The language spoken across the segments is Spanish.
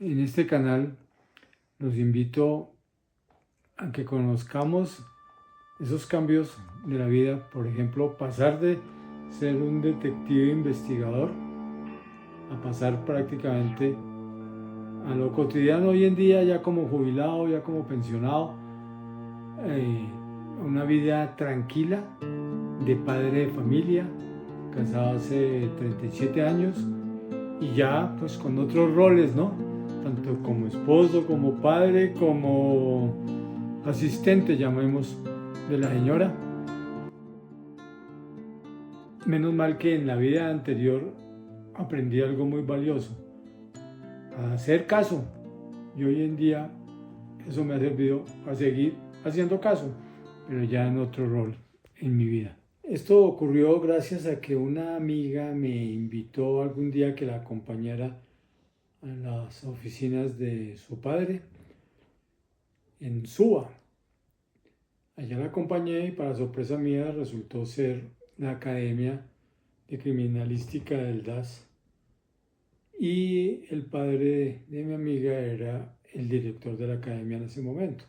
En este canal los invito a que conozcamos esos cambios de la vida, por ejemplo, pasar de ser un detective investigador a pasar prácticamente a lo cotidiano hoy en día, ya como jubilado, ya como pensionado, una vida tranquila de padre de familia, casado hace 37 años y ya pues con otros roles, ¿no? Tanto como esposo, como padre, como asistente, llamemos, de la señora. Menos mal que en la vida anterior aprendí algo muy valioso, a hacer caso. Y hoy en día eso me ha servido para seguir haciendo caso, pero ya en otro rol en mi vida. Esto ocurrió gracias a que una amiga me invitó algún día que la acompañara a las oficinas de su padre en Suba. Allá la acompañé y para sorpresa mía resultó ser la Academia de Criminalística del DAS. Y el padre de mi amiga era el director de la academia en ese momento.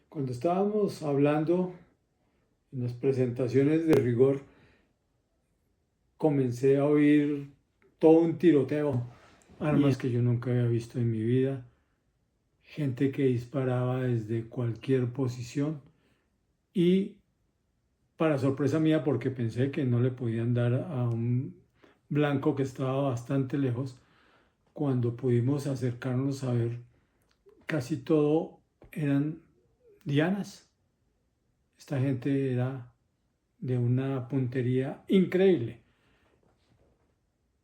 Cuando estábamos hablando en las presentaciones de rigor, comencé a oír todo un tiroteo, armas que yo nunca había visto en mi vida, gente que disparaba desde cualquier posición y para sorpresa mía, porque pensé que no le podían dar a un blanco que estaba bastante lejos, cuando pudimos acercarnos a ver, casi todo eran dianas. Esta gente era de una puntería increíble.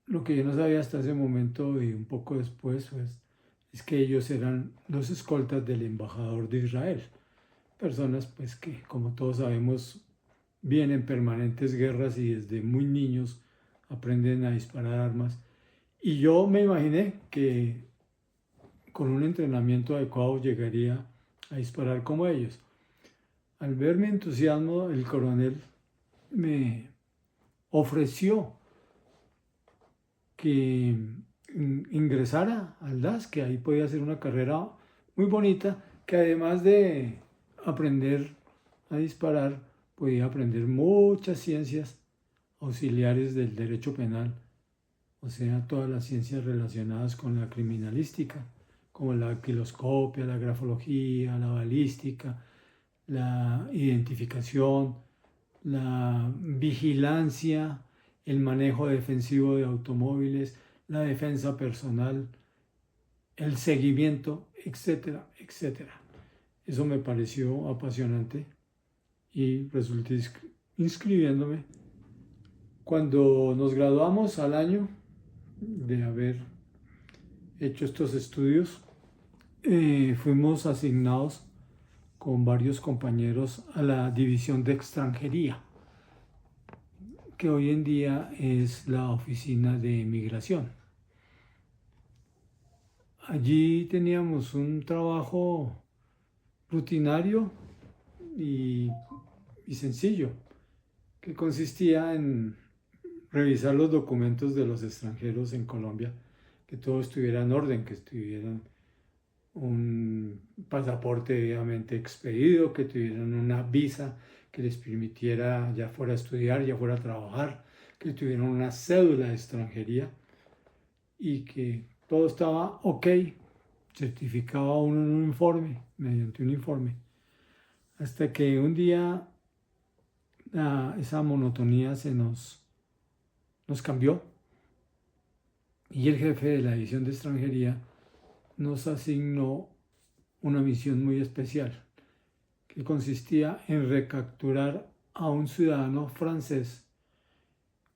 Lo que yo no sabía hasta ese momento y un poco después, pues, es que ellos eran los escoltas del embajador de Israel. Personas, pues, que, como todos sabemos, vienen permanentes guerras y desde muy niños aprenden a disparar armas. Y yo me imaginé que con un entrenamiento adecuado llegaría a disparar como ellos. Al ver mi entusiasmo, el coronel me ofreció que ingresara al DAS, que ahí podía hacer una carrera muy bonita, que además de aprender a disparar, podía aprender muchas ciencias auxiliares del derecho penal, o sea, todas las ciencias relacionadas con la criminalística, como la datiloscopia, la grafología, la balística, la identificación, la vigilancia, el manejo defensivo de automóviles, la defensa personal, el seguimiento, etcétera, etcétera. Eso me pareció apasionante y resulté inscribiéndome. Cuando nos graduamos al año de haber hecho estos estudios, fuimos asignados con varios compañeros a la división de extranjería, que hoy en día es la oficina de migración. Allí teníamos un trabajo rutinario y sencillo, que consistía en revisar los documentos de los extranjeros en Colombia, que todo estuviera en orden, que tuvieran un pasaporte debidamente expedido, que tuvieran una visa que les permitiera ya fuera a estudiar, ya fuera a trabajar, que tuvieran una cédula de extranjería y que todo estaba ok, certificaba uno en un informe, mediante un informe, hasta que un día esa monotonía nos cambió y el jefe de la división de extranjería nos asignó una misión muy especial que consistía en recapturar a un ciudadano francés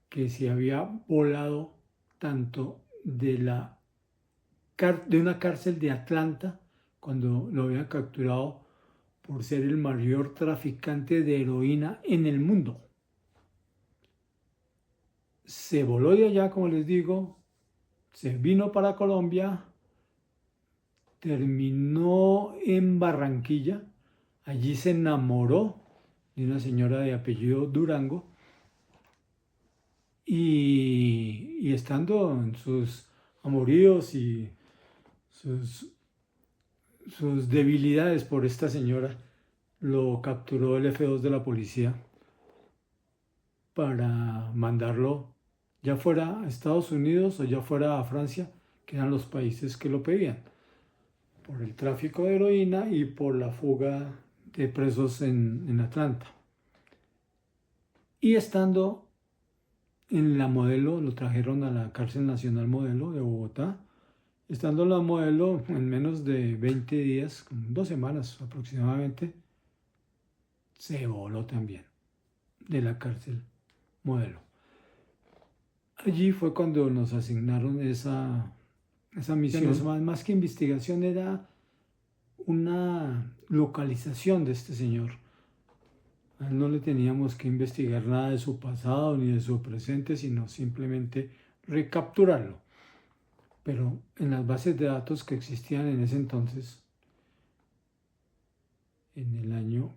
que se había volado tanto de una cárcel de Atlanta, cuando lo habían capturado por ser el mayor traficante de heroína en el mundo. Se voló de allá, como les digo, se vino para Colombia, terminó en Barranquilla, allí se enamoró de una señora de apellido Durango y estando en sus amoríos y sus debilidades por esta señora, lo capturó el F2 de la policía para mandarlo ya fuera a Estados Unidos o ya fuera a Francia, que eran los países que lo pedían, por el tráfico de heroína y por la fuga de presos en Atlanta. Y estando en la Modelo, lo trajeron a la cárcel nacional Modelo de Bogotá. Estando en la Modelo, en menos de 20 días, 2 semanas aproximadamente, se voló también de la cárcel Modelo. Allí fue cuando nos asignaron esa misión. Más que investigación, era una localización de este señor. A él no le teníamos que investigar nada de su pasado ni de su presente, sino simplemente recapturarlo. Pero en las bases de datos que existían en ese entonces, en el año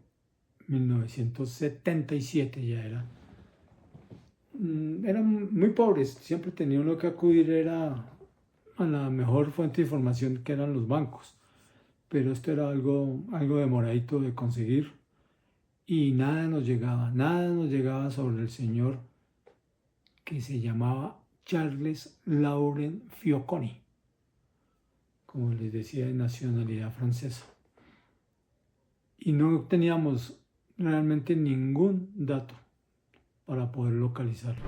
1977 ya eran muy pobres. Siempre tenía uno que acudir a la mejor fuente de información, que eran los bancos. Pero esto era algo demoradito de conseguir. Y nada nos llegaba sobre el señor que se llamaba Charles Laurent Fioconi, como les decía, de nacionalidad francesa. Y no teníamos realmente ningún dato para poder localizarlo.